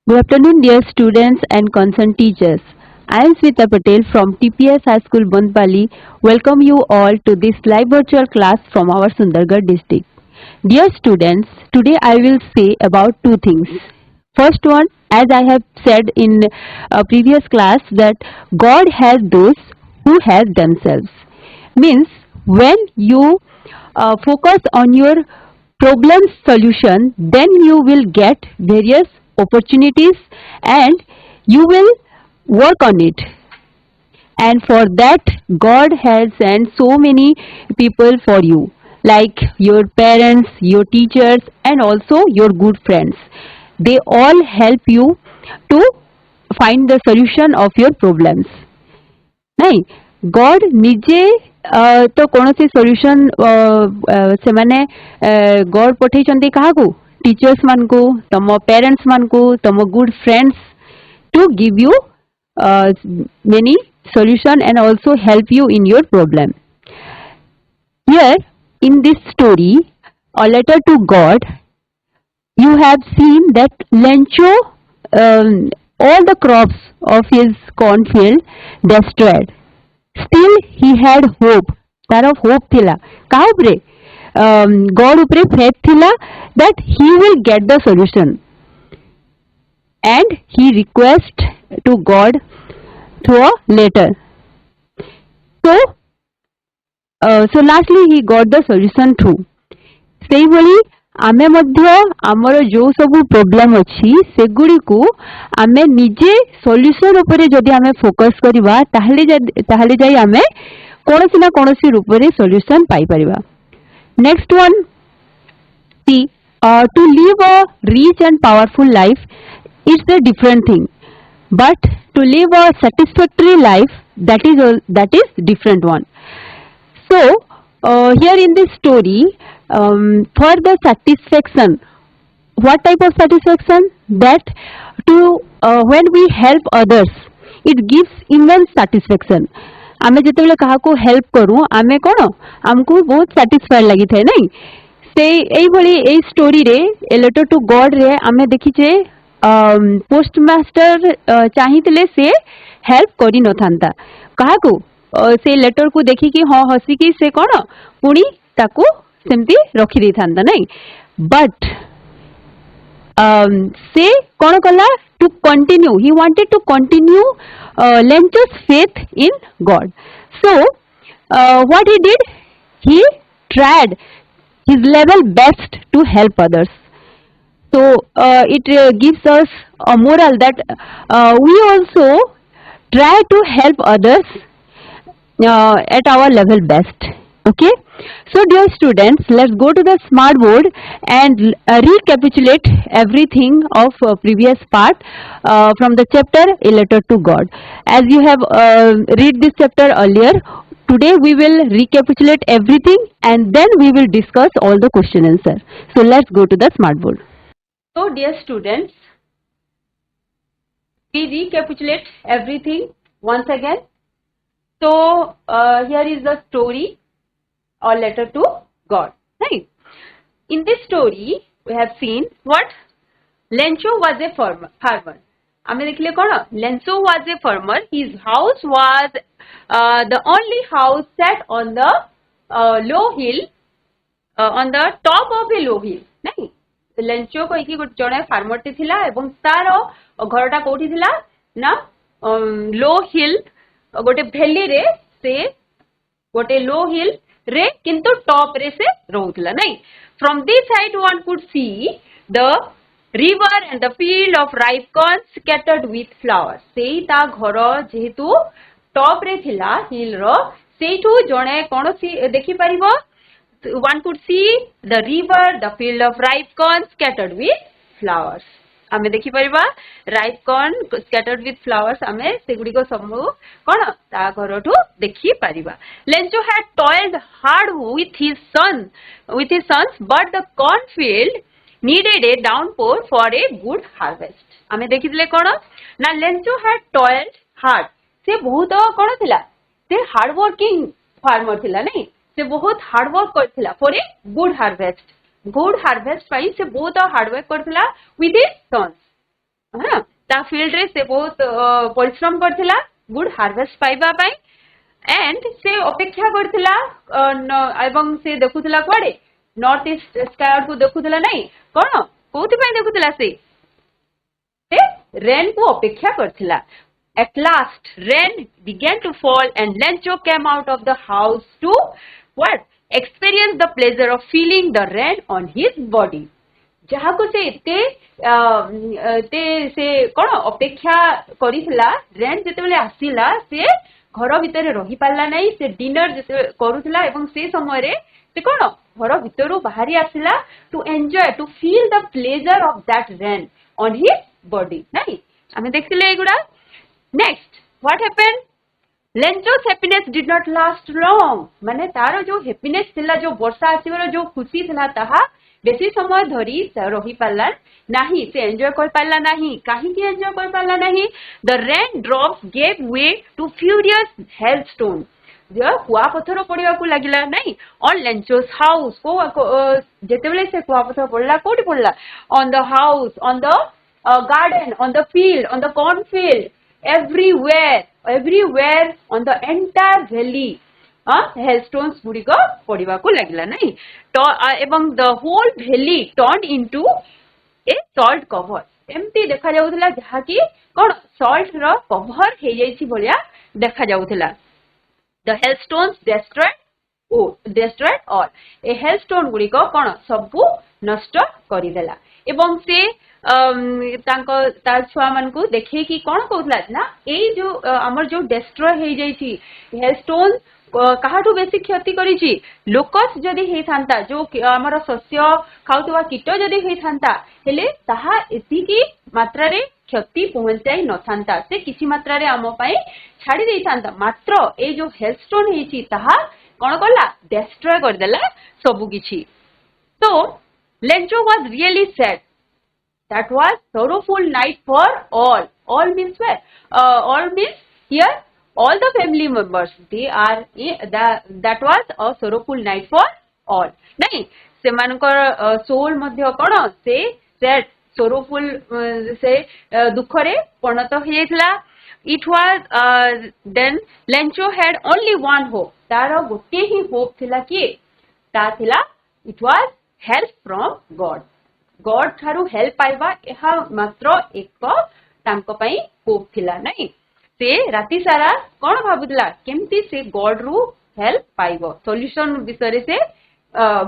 Good afternoon, dear students and concerned teachers. I am Smita Patel from TPS High School, Bandpali. Welcome you all to this live virtual class from our Sundargarh district. Dear students, today I will say about two things. First one, as I have said in a previous class, that God has those who has themselves. Means when you focus on your problem solution, then you will get various opportunities and you will work on it. And for that, God has sent so many people for you, like your parents, your teachers, and also your good friends. They all help you to find the solution of your problems. ନାଇଁ God निजे तो कौन सी solution से माने God पठेइचंती काहाकू teachers मान को तम parents मान को तम good friends to give you many solution and also help you in your problem. Here in this story, a letter to God, you have seen that Lencho all the crops of his cornfield destroyed. Still he had hope. तार hope थिला का उपरे God उपरे faith थिला that he will get the solution, and he request to God through a letter. So lastly he got the solution through. सेई भली आमे मध्य आमर जो सब प्रॉब्लम अछि सेगुडी को आमे निजे सॉल्यूशन उपरे जदि आमे फोकस करिवा ताहले जाई आमे कोनोसी ना कोनोसी रूप रे सॉल्यूशन पाई परिबा. नेक्स्ट वन, सी to live a rich and powerful life is a different thing, but to live a satisfactory life, that is different one. So here in this story, for the satisfaction, what type of satisfaction? That to when we help others, it gives immense satisfaction. आमे जेतेबेले काहा को help करू आमे कोन हमको बहुत satisfied लागि थाए नै से एई भली एई स्टोरी रे ए लेटर टू गॉड रे आमे देखि जे पोस्ट मास्टर चाहितले से हेल्प करि न थांता काहा को से लेटर को देखि कि हां हसी कि से कोन पुनी ताको सेमती रखि दे थांता नै. बट से कोन कला to continue, he wanted to continue Lencho's faith in God. So what he did, he tried his level best to help others. So it gives us a moral that we also try to help others at our level best. Okay, so dear students, let's go to the smart board and recapitulate everything of previous part from the chapter A Letter to God. As you have read this chapter earlier, today we will recapitulate everything and then we will discuss all the question answer. So let's go to the smart board. So dear students, we recapitulate everything once again. So here is the story or letter to God. Right? In this story, we have seen what Lencho was a farmer. आमे देखले कोन Lencho was a farmer. His house was the only house set on the low hill, on the top of a low hill. नहीं Lencho को एक जणे farmer टे थिला एवं तार घरटा कोठी थिला ना लो हिल गोटे वैली रे से गोटे लो हिल रे किंतु टॉप रे से रहउतला नहीं. From this height one could see the river and the field of ripe corn scattered with flowers. सेई ता घर जेहेतु टॉप रे थिला हिल रो सेठू जणे कोनोसी देखि परिबो. One could see the river, the field of ripe corn scattered with flowers. आमे देखि परिबा ripe corn scattered with flowers. आमे सेगुडी को समूह कोन ता घरठू देखि परिबा. Lencho had toiled hard with his sons, but the cornfield needed a downpour for a good harvest. आमे देखिले कोन ना Lencho had toiled hard. से बहुत कोन थिला से हार्ड वर्किंग फार्मर थिला नहीं से बहुत हार्ड वर्क करथिला for a good harvest. Good harvest पाई से बहुत हार्ड वर्क करथिला विथ हिज सन्स. हाँ ता फील्ड रे से बहुत परिश्रम करथिला गुड हार्वेस्ट पाइबा पई एंड से अपेक्षा करथिला एवं से देखुथिला कुआडे नॉर्थ ईस्ट स्काई को देखुथिला नहीं कोन कोथि पई देखुथिला से रेन को अपेक्षा करथिला. At last rain began to fall and Lencho came out of the house to what experience the pleasure of feeling the rain on his body. जहा को से से कोन अपेक्षा करिथिला रेन जेतेबेले आसीला से घर भितरे रही पारला नहीं से डिनर जेते करूथिला एवं से समय रे से कोन घर भितरु बाहरी आसीला to enjoy to feel the pleasure of that rain on his body नहीं आमे देखथिले एगुडा. Next what happened Lencho's happiness did not last long माने तारो जो हैप्पीनेस थिला जो वर्षा आसीवर जो खुशी थिला ताहा बेसी समय धरी रही पारला नाही से एन्जॉय कर पारला नाही काहे कि एन्जॉय कर पारला नाही the raindrops gave way to furious hailstone कुआ पत्थर पड़िया को लागिला नहीं ऑन लेंचोस हाउस को जेतेबेले से कुआ पत्थर पड़ला कोठी पड़ला on the house on the garden on the field on the cornfield everywhere on the entire valley hailstones गुड़िक पड़िबा को लागिला नहीं तो एवं the whole valley turned into a salt cover एमती देखा जाउथला जहा कि कोन salt रो कवर हे जाईछि भलिया देखा जाउथला. The hailstones destroyed all A hailstone गुड़िक कोन सबु नष्ट करि देला एवं से छुआ मान को देखे कि कौन कहला ना ए जो हमर जो डिस्ट्रॉय हे जाईछि हेलस्टोन काहाठू बेसी क्षति करिछि लोकस जदी हे थांता जो हमर शस्य खाउतवा कीट जदी हे थांता हेले ताहा एति की मात्रा रे क्षति पहुंचाई न थांता से किछि मात्रा रे हम पई छाडी देई थांता मात्र ए जो हेलस्टोन हेछि ताहा कोन करला डिस्ट्रॉय कर देला सबु किछि. तो Lencho was really sad. That was sorrowful night for all. All means where? All means here all the family members. They are that was a sorrowful night for all. नहीं से मानकर soul मध्य कौन से sad sorrowful से दुख रे परिणत हो जाइथिला. It was then Lencho had only one hope. तार गोटे ही hope थिला कि ता थिला it was help from God. God ठारू हेल्प पाइबा एहा मात्र एक तांको पई होप थिला नहीं से राती सारा कोन भाबुतला केमती से गॉड रु हेल्प पाइबो सॉल्यूशन विषय से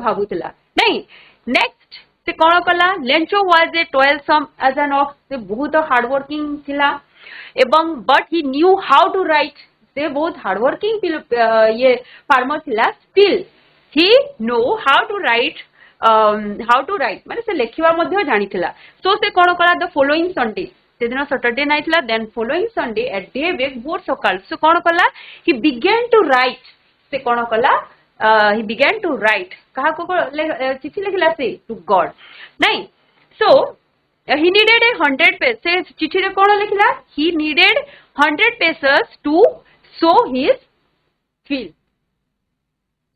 भाबुतला नहीं. नेक्स्ट से कोन कला Lencho was a toilsome as an ox से बहुत हार्ड वर्किंग थिला एवं but he knew how to write से बहुत हार्ड वर्किंग ये फार्मर थिला still he know how to write माने से लेखिबा मध्ये जानिथिला. सो से कोन कला द फॉलोइंग संडे से दिन सैटरडे नाइट ला then following Sunday at daybreak भोर सकाळ से कोन कला ही बिगन टू राइट से कोन कला ही बिगन टू राइट कहा को चिट्ठी लिखला से टू गॉड नहीं. सो ही नीडेड ए 100 पेज से चिट्ठी रे कोन लिखला he needed 100 pages to show his field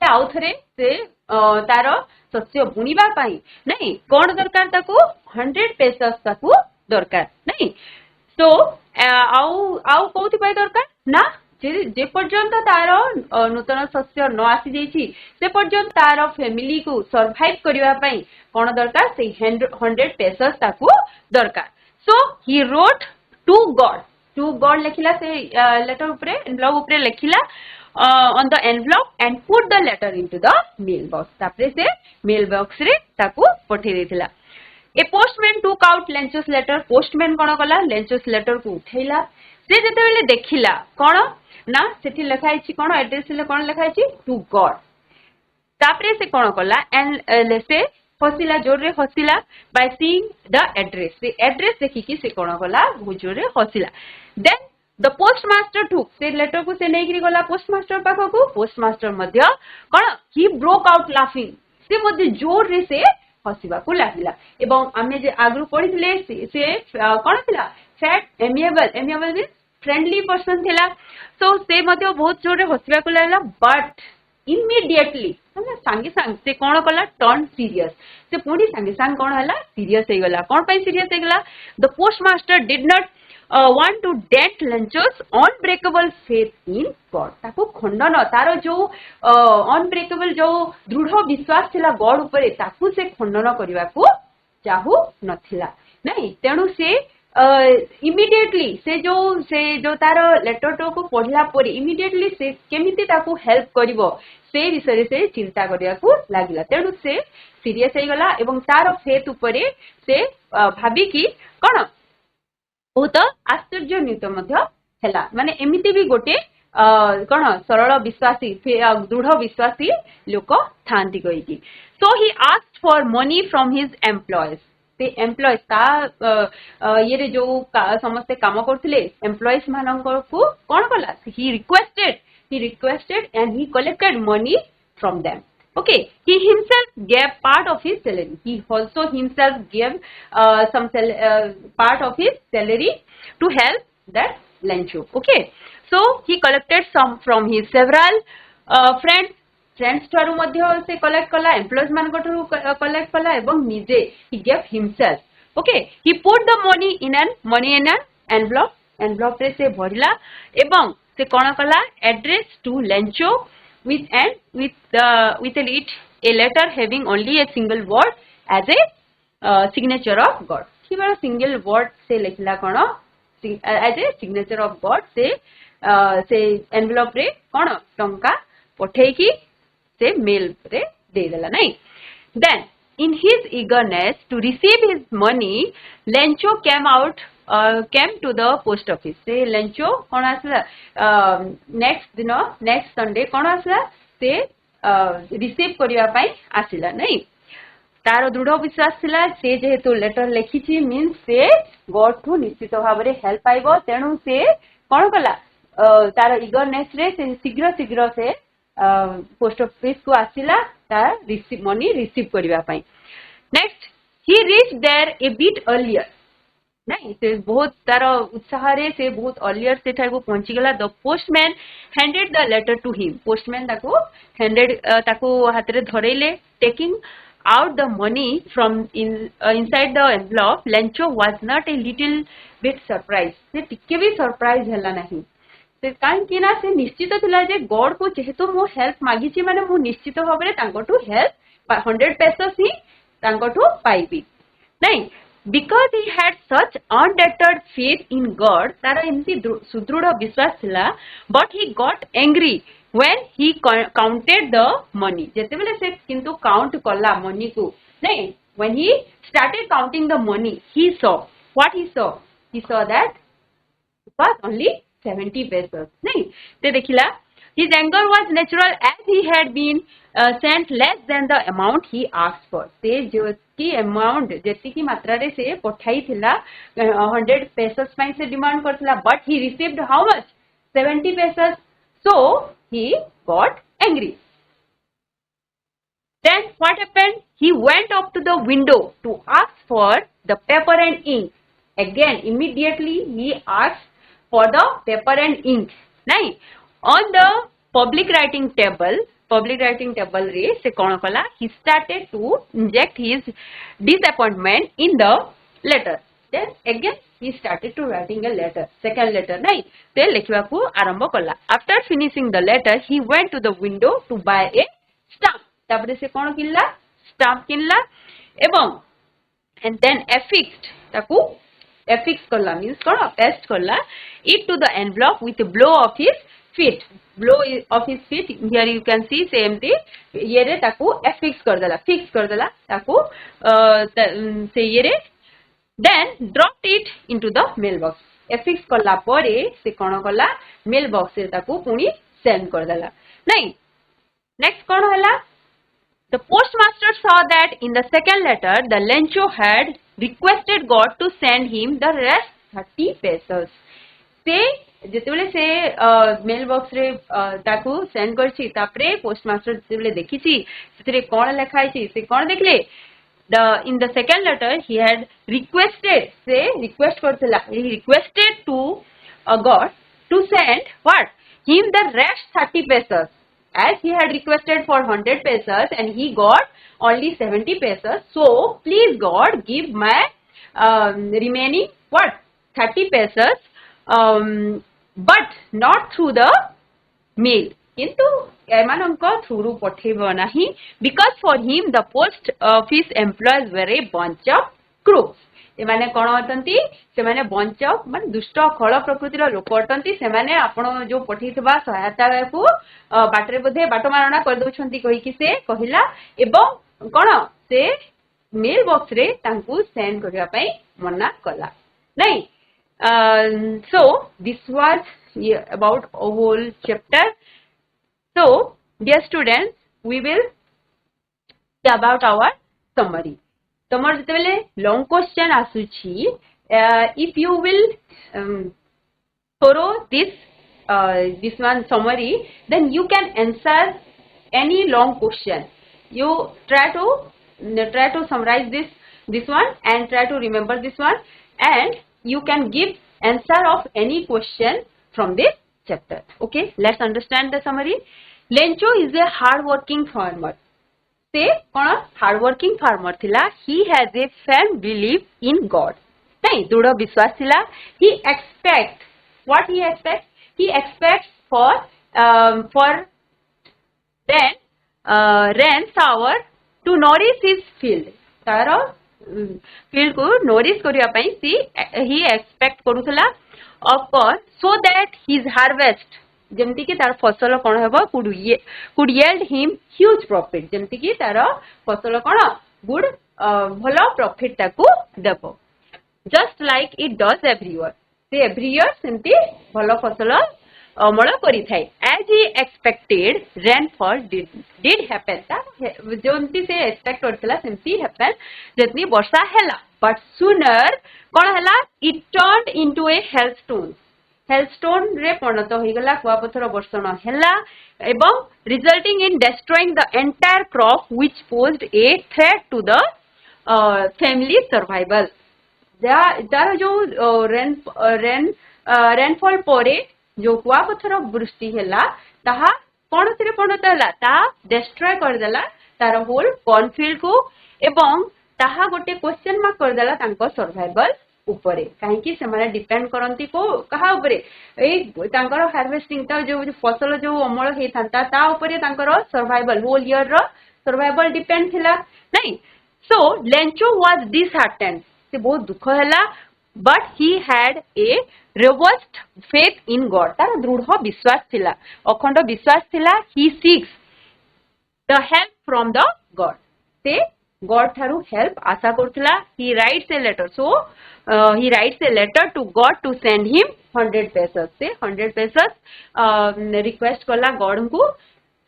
आउ थरे से तार शस्य बुणीबा पाई नहीं कोन दरकार ताकू 100 पेजेस ताकू दरकार नहीं. सो आउ कोथि पाई दरकार ना जे पर्यंत तार नूतन शस्य न आसी जाईछि से पर्यंत तार फैमिली को सर्वाइव करिवा पाई कोन दरकार से 100 पेजेस ताकू दरकार. सो ही रोट टू गॉड लिखिला से लेटर ऊपरे एनवलप ऊपरे लिखिला on the envelope and put the letter into the mailbox. तापरे से mailbox रे ताकू पठे देथिला. A postman took out Lencho's letter. Postman कोन कला Lencho's letter को उठैला से जेतेबेले देखिला कोन ना सेठी लिखाइछि कोन एड्रेस ले कोन लिखाइछि टू गॉड. तापरे से कोन कला एंड से हसिला जोर रे हसिला by seeing the address. से एड्रेस देखि कि से कोन कला बहुत जोर रे हसिला. Then the postmaster took से लेटर को से नेगिरी गला पोस्टमास्टर पाखो को postmaster Madhya cone he broke out laughing से मध्य जोर रे से हसिबा को लागिला एवं आमे जे आगरु पढिथिले से कोन थिला fat amiable means friendly person थिला. सो से मध्य बहुत जोर रे हसिबा को लागिला बट इमीडिएटली ना सांगे सांग से कौन कला टर्न सीरियस से पुणी सांगे सांग कौन हला सीरियस हे गला कौन पे सीरियस हे गला the postmaster did not want to dent Lencho's unbreakable faith in God ताको खंडन तार जो unbreakable जो दृढ़ विश्वास थिला गॉड ऊपर ताकू से खंडन करबा को चाहू नथिला नहीं तेणु से इमिडिएटली से जो तार लेटर टो को पढ़ला पर इमिडिएटली से केमिति ताकू हेल्प करिवो से विषय से चिंता करिया को लागिला तेणु से सीरियस हे गला एवं तार फेथ ऊपर से भाबी की कोन बहुत आश्चर्यजनित माने एमिति भी गोटे कौन सरल विश्वासी दृढ़ विश्वासी लोक थांती कहीकि so he asked for money from his employees से एम्प्लॉयज ये जो समस्ते काम करथिले एम्प्लॉयज मानकर को कौन कला he requested and he collected money from them. Okay, he himself gave part of his salary. He also himself gave some part of his salary to help that Lencho. Okay, so he collected some from his several friends ठारू मध्य से collect कला employees मान को ठारू collect कला एवं निजे he gave himself. Okay, he put the money in an envelope रे से भरला एवं से कौन कला address to Lencho with it a letter having only a single word as a signature of God. कि बड़ा single word से लिखला कौन as a signature of God से envelope रे कौन टंका पठे की से mail रे दे देला नहीं. Then in his eagerness to receive his money, Lencho came to the post office. से Lencho कौन आसला next Sunday कौन आसला से रिसीव करिया पाई आसिला नहीं. तार दृढ़ विश्वास थिला से जेहेतु लेटर लिखिछि मीन्स से गॉड ठू निश्चित भाव रे हेल्प पाइबो तेणु से कौन कला तार इगरनेस रे से शीघ्र से पोस्ट ऑफिस को आसिला तार मनी रिसीव करिया पाई. Next he reach there a bit earlier नहीं से बहुत तार उत्साह रे से बहुत अर्लियर से ठार को पहुंची गला. The postman handed the letter to him. Postman ताको हाथ रे धरेले taking out the money from inside the envelope. Lencho was not a little bit surprised. से टिके भी सरप्राइज हला नहीं से काहे कि ना से निश्चित थिला जे गॉड को जेहेतु मो हेल्प मागिछि माने मो निश्चित भाबरे तांकोटू हेल्प 100 pesos ही तांकोटू पाइबी नहीं. Because he had such undeterred faith in God तारा एमती सुदृढ़ विश्वास थिला but he got angry when he counted the money. जेते बेले से किंतु काउंट कला मनी को नहीं when he started counting the money he saw that it was only 70 pesos नहीं ते देखिला. His anger was natural as he had been sent less than the amount he asked for. से जो की amount जेती की मात्रा रे से पठाई थिला 100 pesos पाई से demand करथिला but he received how much 70 pesos. So he got angry. Then what happened? He went up to the window to ask for the paper and ink. Again immediately he asked for the paper and ink. नहीं on the public writing table रे से कौन कला he started to inject his disappointment in the letter. Then again he started to writing a letter, second letter नहीं ते लिखवा को आरंभ कला. After finishing the letter he went to the window to buy a stamp. तापरे से कौन किनला stamp किनला एवं and then affixed करला means कौन paste करला it to the envelope with a blow of his feet. Here you can see same thing ये रे ताकू affix कर देला ताकू से ये रे then dropped it into the mailbox. affix करला परे से कौन कला mailbox रे ताकू पुनी send कर देला नहीं. next कौन हला the postmaster saw that in the second letter the Lencho had requested God to send him the rest 30 pesos. से जेतेबेले से मेल बॉक्स रे ताकू सेंड करछि तापरे पोस्टमास्टर जेतेबेले देखिछि सेतरे कोन लेखाइछि से कोन देखले in the second letter he had requested से request करथिला he requested to God to send what him the rest 30 pesos as he had requested for 100 pesos and he got only 70 pesos. So please God give my remaining what 30 pesos, but not through the mail. Kintu emananko through pathebo nahi, because for him the post office employees were a bunch of crooks. एमाने कौन अटंती से माने bunch माने दुष्ट खल प्रकृतिर लोक अटंती से माने आपण जो पठितबा सहायता को बाटरे बोधे बाट मारणा कर दउछंती कहि कि से कहिला एवं कोन से मेल बॉक्स रे तांकू सेंड करिया पई मना कला नहीं. So this was about a whole chapter. So dear students, we will see about our summary. तमर जतबेले लॉन्ग क्वेश्चन आसुची, if you will follow this one summary, then you can answer any long question. You try to summarize this one and try to remember this one, and you can give answer of any question from this chapter. Okay, let's understand the summary. Lencho is a hard working farmer. से कौन hard working farmer थिला. He has a firm believe in God, नहीं दृढ़ विश्वास थिला. He expect what he expect for rain shower to nourish his field. तार field को nourish करिया पई ही एक्सपेक्ट करूथला. Of course so that his harvest जमती कि तार फसल कौन हेबो could yield him huge profit. जमती कि तार फसल कौन गुड भलो प्रॉफिट ताकू देबो. Just like it does every year सेमती भलो फसल अमल करि थाए. As he expected rainfall did happen. जमती से एक्सपेक्ट करथला सेमती हैपन जतनी वर्षा हैला. बट सूनर कौन हैला, it turned into a hailstone. Hailstone रे परिणत हो गला. कुआपथर वर्षण हैला एवं resulting in destroying the entire crop which posed a threat to the family survival. तार जो रेनफॉल परे जो कुआपथर वृष्टि हैला ताहा कोन से परिणत हैला, ता डिस्ट्रॉय कर देला तार होल कॉर्नफील्ड को एवं ताहा गोटे क्वेश्चन मार्क कर देला तांको सर्वाइवल उपरे. कहीं से माने डिपेंड करंती को कहा उपरे, ए तांकर हार्वेस्टिंग ता जो फसल जो अमल हे थांता ता उपरे तांकर सर्वाइवल होल ईयर रो सर्वाइवल डिपेंड थिला नहीं. So Lencho was disheartened. से बहुत दुख हैला. But he had a robust faith in God. तार दृढ़ विश्वास थिला, अखंड विश्वास थिला. He seeks the help from the God. से God थारू help आशा करथला. He writes a letter. So he writes a letter to God to send him 100 pesos. से 100 pesos request कला God को.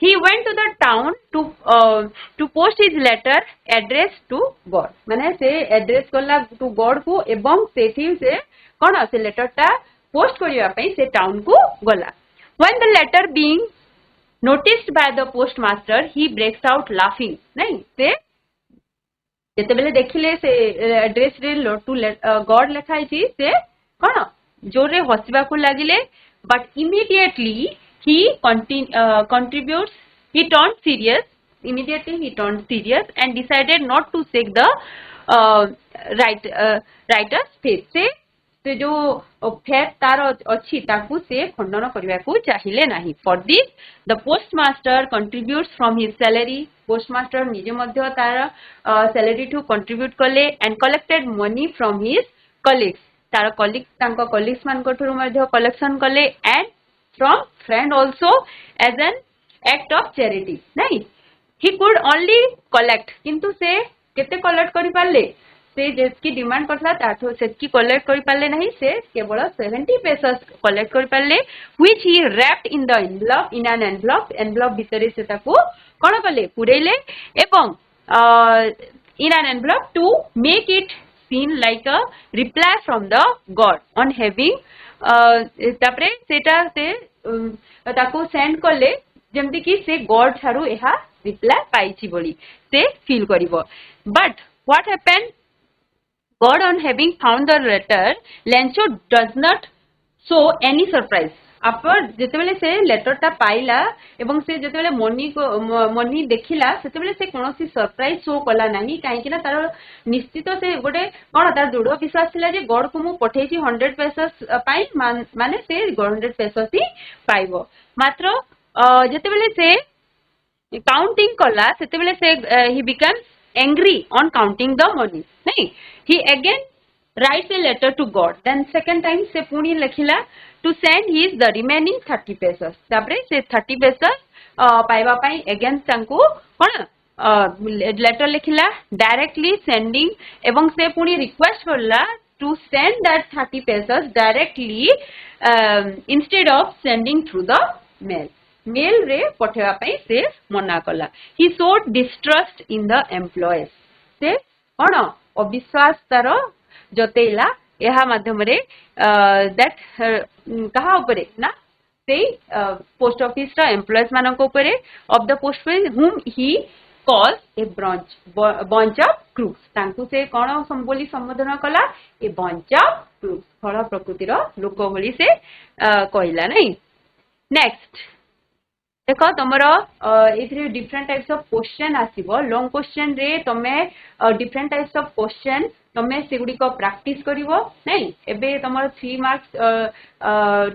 He went to the town to post his letter address to God. माने से address कला to God को एवं सेठी से कौन से letter टा post करिया पई से town को गला. When the letter being noticed by the postmaster, he breaks out laughing. नहीं से जेतेबेले देखिले से एड्रेस रे टू गॉड लिखाई छी से कोन जोरे हसबा को लागिले. But immediately he contributes he turned serious and decided not to shake the writer's faith. से जो फेथ तार अच्छी ताकू से खंडन करबा को चाहिए नहीं. For this the postmaster contributes from his salary. Postmaster निजे मध्य तार सैलरी टू कंट्रीब्यूट कले and collected money from his colleagues. तार कलीग्स मान मध्य कलेक्शन कले and from friend also as an act of charity. नहीं ही कुड ओनली कलेक्ट, किंतु से केते कलेक्ट करि पाले, से जेतकी डिमांड करथला ताठो सेतकी कलेक्ट करि पाले नहीं. से केवल 70 पेसस कलेक्ट करि पाले, which he wrapped in the envelope in an envelope भितरे से ताको कोन कले पुरेले एवं in an envelope to make it seen like a reply from the god on having. तापरे सेटा से ताको सेंड कले जेमति कि से गॉड थारु एहा रिप्लाई पाइछि बोली से फील करिवो. But what happened, God on having found the letter, Lencho does not show any surprise. अपन जेतेबेले से लेटर टा पाइला एवं से जेतेबेले मनी देखिला सेतेबेले से कोनोसी सरप्राइज शो कला नाही काहे कि ना तार निश्चित से गोटे कोन तार दृढ़ विश्वास थिला जे गॉड को मु पठेची 100 पेसस पाई माने से 100 पेसस ही पाइबो मात्र जेतेबेले से काउंटिंग कला सेतेबेले से he become angry on counting the money नहीं ही again writes a letter to God. Then second time से पुणी लिखिला to send his the remaining 30 pesos. तापरे से 30 pesos पाइबा पाई again तांको कौन letter लिखिला directly sending एवं से पुणी request करला to send that 30 pesos directly instead of sending through the mail. Mail रे पठेवा पाई से मना कला. He showed distrust in the employees. से कौन अविश्वास तारो जतेला यहा माध्यम रे दैट कहा उपरे ना से पोस्ट ऑफिस रा एम्प्लॉयज मानक उपरे of the post whom he calls a bunch of crooks तांकु से कोन संबोली संबोधन कला ए बंच ऑफ क्रूक्स फल प्रकृति रो लोक भली से कहला नै नेक्स्ट देखो तमरो एथरे डिफरेंट टाइप्स ऑफ क्वेश्चन आसीबो लॉन्ग क्वेश्चन रे तमे डिफरेंट टाइप्स ऑफ क्वेश्चन तमे सेगुडी को प्रैक्टिस करिवो नहीं एबे तमरो 3 मार्क्स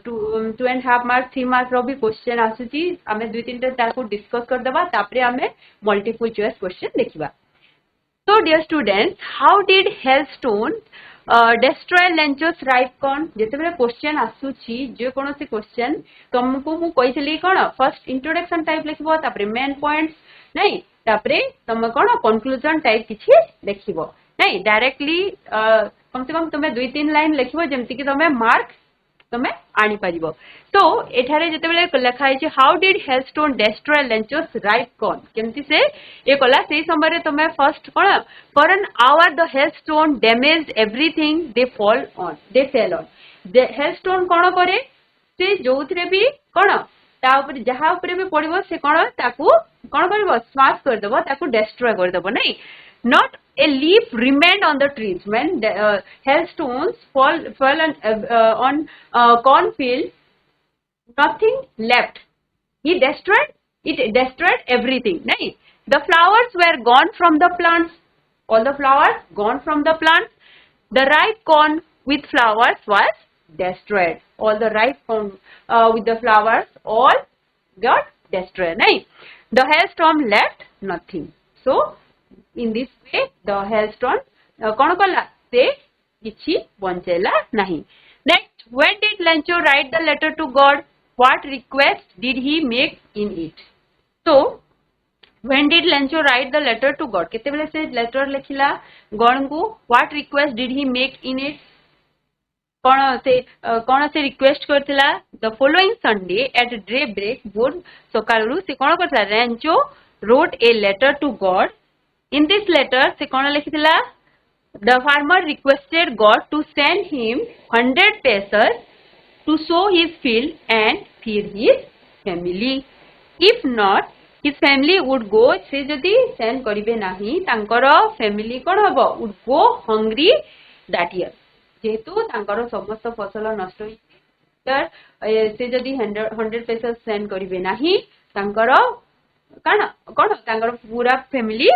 2.5 मार्क्स 3 मार्क्स रो भी क्वेश्चन आसुची हमें 2-3 टा ताको डिस्कस कर देबा तापरे हमें मल्टीपल चॉइस क्वेश्चन देखिबा so dear students how did hailstone destroy Lencho's right कौन जेतेबेले क्वेश्चन आसुची जे कोनोसी क्वेश्चन तुमको मु कहिसली कोन फर्स्ट इंट्रोडक्शन टाइप लिखबो तापरे मेन पॉइंट्स नहीं तापरे तुम कोन कंक्लूजन टाइप किछि देखिबो नहीं डायरेक्टली कम से कम तुम्हें 2-3 लाइन लिखबो जेमति कि तुम्हें मार्क तुम्हें आनी परिबो तो एठारे जेतेबेले लेखा है how did hailstone destroy Lencho's right कौन केमति से ए कला सेही समय रे तुम्हें फर्स्ट कोन for an hour the hailstone damaged everything they fell on the hailstone कोन करे से जोथरे भी कोन ता ऊपर जहा ऊपर भी पड़िबो से कोन ताकू कोन करबो स्माश कर देबो ताकू डिस्ट्रॉय कर देबो नहीं not a leaf remained on the trees when hailstones fell on cornfield nothing left he destroyed everything nahi the flowers were gone from the plants all the flowers gone from the plants the ripe corn with flowers was destroyed all the ripe corn with the flowers all got destroyed nahi the hailstorm left nothing so in this way the hailstone कोन कला से किछि बंचेला नहीं next when did Lencho write the letter to God what request did he make in it so when did Lencho write the letter to God केते बेले से letter लिखिला God को what request did he make in it कोन से request करथिला the following Sunday at daybreak भोर सकाळु से कोन करथिला Lencho wrote a letter to God in this letter se kona likhithila the farmer requested God to send him 100 pesos to sow his field and feed his family if not his family would go se jodi send karibe nahi tankara family kon hobo would go hungry that year jehetu tankara samasto fasala nashto hoyi se jodi 100 pesos send karibe nahi tankara kana kon tankara pura family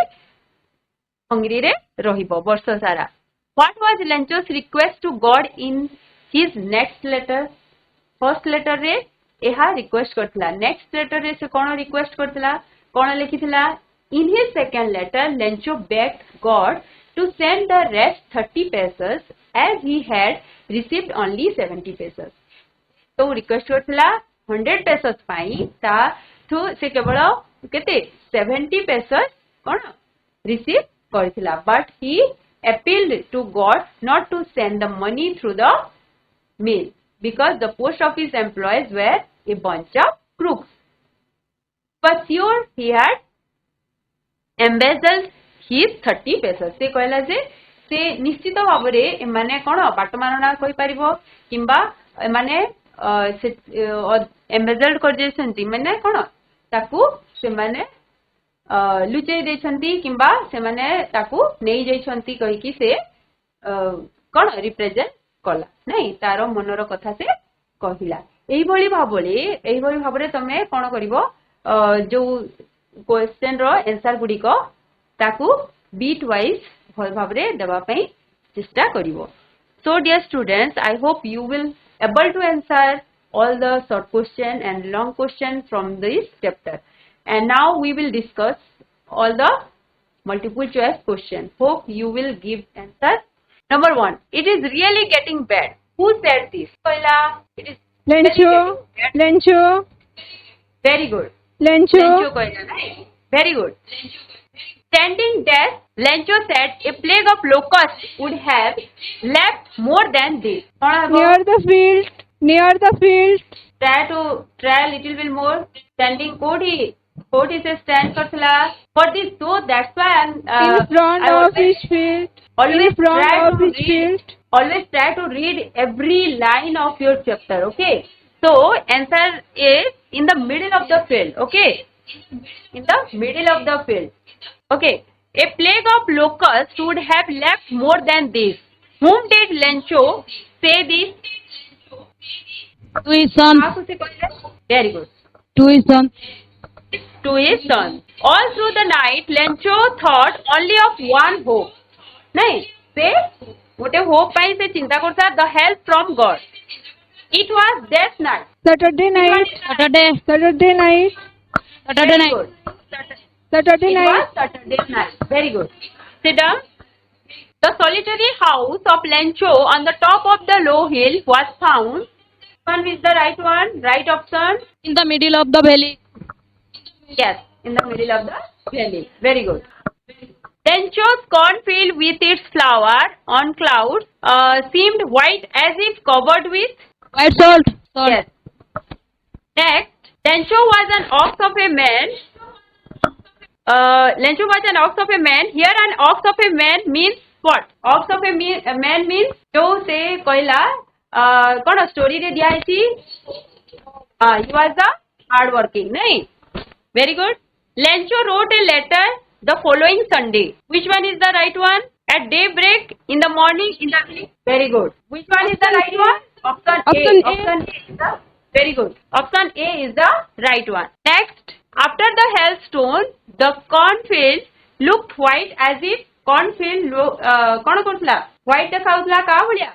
hungry रे रहिबो वर्ष सारा what was Lencho's request to God in his next letter first letter रे एहा request करथिला next letter रे से कोन request करथिला कोन लिखिथिला in his second letter Lencho begged God to send the rest 30 pesos as he had received only 70 pesos तो request करथिला 100 pesos पाई ता तो से केवल केते 70 pesos कोन रिसीव करथिला but he appealed to God not to send the money through the mail because the post office employees were a bunch of crooks but sure he had embezzled his 30 pesos से कहला जे से निश्चित भाव रे माने कोन बाट मारना कहि परिबो किंबा माने से embezzled कर जेसंती माने कोन ताकू से माने लुचै देछंती किंबा से माने ताकू नेई जाइछंती कहि कि से कोन रिप्रेजेंट कला नहीं तारो मनर कथा से कहिला एही भाबरे तमे कोन करिवो जो क्वेश्चन रो आंसर गुडी को ताकू बीट वाइज भल भाबरे देबा पई चेष्टा करिवो. So dear students, I hope you will able to answer all the short question and long question from this chapter. And now we will discuss all the multiple choice question. Hope you will give answer. Number 1. It is really getting bad. Who said this? Koila. It is Lencho. Lencho. Very good. Lencho. Lencho Koila, right? Very good. Standing there, Lencho said a plague of locusts would have left more than this. Near the field. Near the field. Try a little bit more. Standing Cody se stand karthla for this, so that's why in front of his field. Always in front try of to his read. field. Always try to read every line of your chapter. Okay. So answer is in the middle of the field. Okay. In the middle of the field. Okay. A plague of locusts would have left more than this. Whom did Lencho say this? To his son. Very good. To his son. To his son. All through the night, Lencho thought only of one hope. Nahin, se gote hope pai se chinta korta, the help from God. It was that night. Saturday night. Saturday night. Saturday night. Saturday It night. was Saturday night. Very good. Sit down. The solitary house of Lencho on the top of the low hill was found. One is the right one. Right option. In the middle of the valley. Yes, in the middle of the valley. Very good. Lencho's cornfield with its flower on clouds seemed white as if covered with White salt. Yes. Next, Lencho was an ox of a man. Lencho was an ox of a man. Here an ox of a man means what? Ox of a man means जो से कोयला कौन story रे दिया है सी? He was the hard working, नहीं? Very good. Lencho wrote a letter the following Sunday. Which one is the right one? At daybreak, in the morning, in the evening. Very good. Which one is the right one? Option A. Option A is the very good. Option A is the right one. Next, after the hailstone, the cornfield looked white as if cornfield कौन करथला? White देखाउथला का भलिया?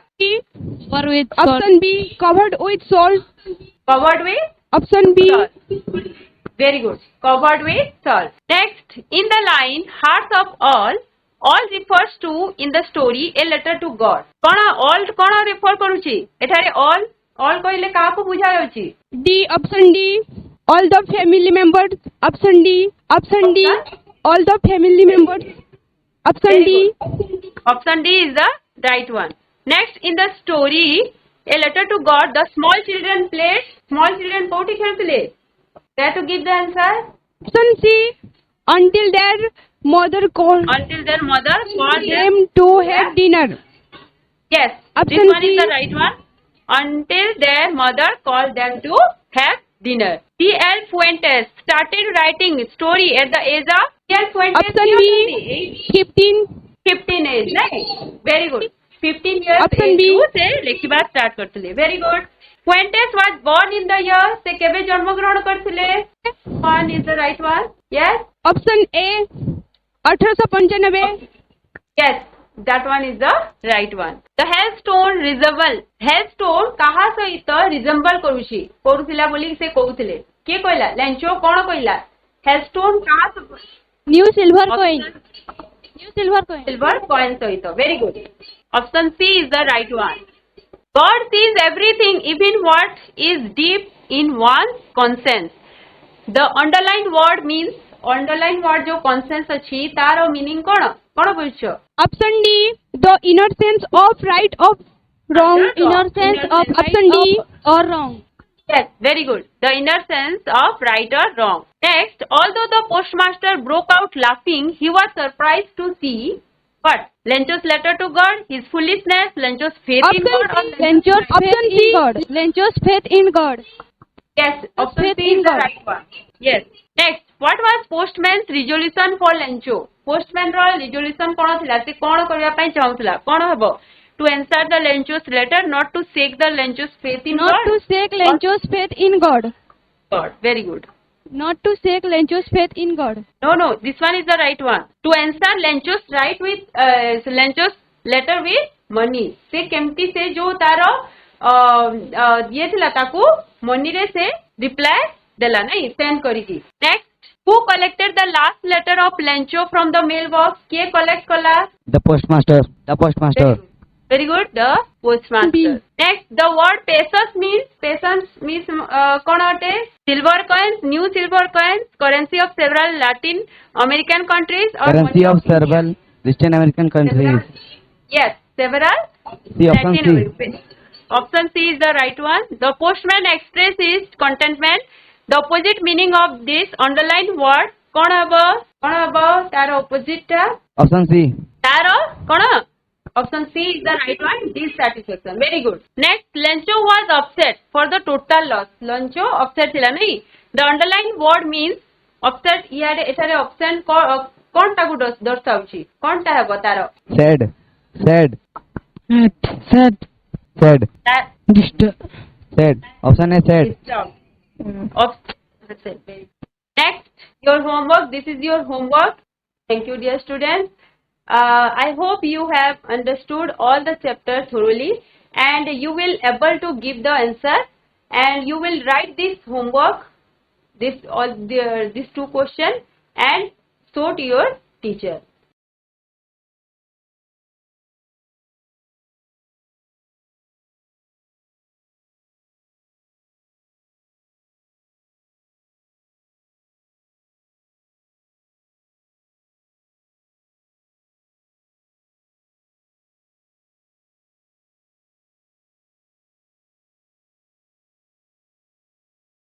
Covered with salt. Option B. Covered with salt. Covered with Option B. salt. Very good. Covered with salt. Next, in the line, hearts of all refers to in the story a letter to God. all refer करूची? एठारे all कहले काहा को बुझा जाउची? D. Option D. All the family members. Option D. Option D. All the family members. Option D. Option D is the right one. Next, in the story, a letter to God, the small children played. Small children कोठी खेलते? Try to give the answer. Option C. Until their mother called. Until their mother called them to have dinner. Yes. Option This one C. is the right one. Until their mother called them to have dinner. T.L. Fuentes started writing story at the age of T.L. Fuentes. Option B. 15. 15 age, right? Very good. 15 years Option age B. से लिखिबा start करथिले. Very good. Fuentes was born in the year से केबे जन्म ग्रहण करथिले? One is the right one. Yes. Option A. 1895. Yes. That one is the right one. The hailstone resemble. Hailstone कहा सहित resemble करूची? करूथिला बोली से कहूथिले. के कहला? लेंचो कोन कहला? Hailstone कहा New silver coin. New silver coin. Silver coin सहित. Very good. Option C is the right one. God sees everything, even what is deep in one's conscience. The underlined word means underlined word जो conscience अछि तार meaning cone? Cone बुझछो? Option D. The inner sense of right or wrong. Inner sense of option D or wrong. Yes, very good. The inner sense of right or wrong. Next, although the postmaster broke out laughing, he was surprised to see what? Lencho's letter to God, his foolishness, Lencho's faith in God. Lencho's faith in God. Lencho's faith in God. Yes, option C is the right one. Yes. Next, what was postman's resolution for Lencho? Postman ର resolution कोन थिला? से कोन करबा पई चाहुतला? कोन हबो? to answer the Lencho's letter, not to shake the Lencho's faith in Not God. to shake Lencho's faith in God. God. Very good. Not to shake Lencho's faith in God. No, this one is the right one. To answer Lencho's Lencho's letter with money. से केमती से जो तारो ये थिला ताकू money रे से reply देला नहीं send करिकी. Next, who collected the last letter of Lencho from the mailbox? किए collect कला? The postmaster. The postmaster. Very good. The postmaster. B. Next, the word pesos means कौन होते? Silver coins, new silver coins, currency of several Latin American countries or Currency money of India. several Western American countries. Yes, several. C, option Latin C. American. Option C is the right one. The postman express is contentment. The opposite meaning of this underlined word कौन हबो तार opposite टा Option C. तार कौन? Option C is the right one. Dissatisfaction. Very good. Next, Lencho was upset for the total loss. Lencho upset थिला नहीं. The underlined word means upset. इयारे एठारे option कौन टाकू दर्शाउची? कौन टा हबो तार? Sad. Sad. Sad. Sad. That Disturb. Sad. Option A. Sad. Next, your homework. This is your homework. Thank you, dear students. I hope you have understood all the chapters thoroughly and you will able to give the answer and you will write this homework, these two questions and show to your teacher.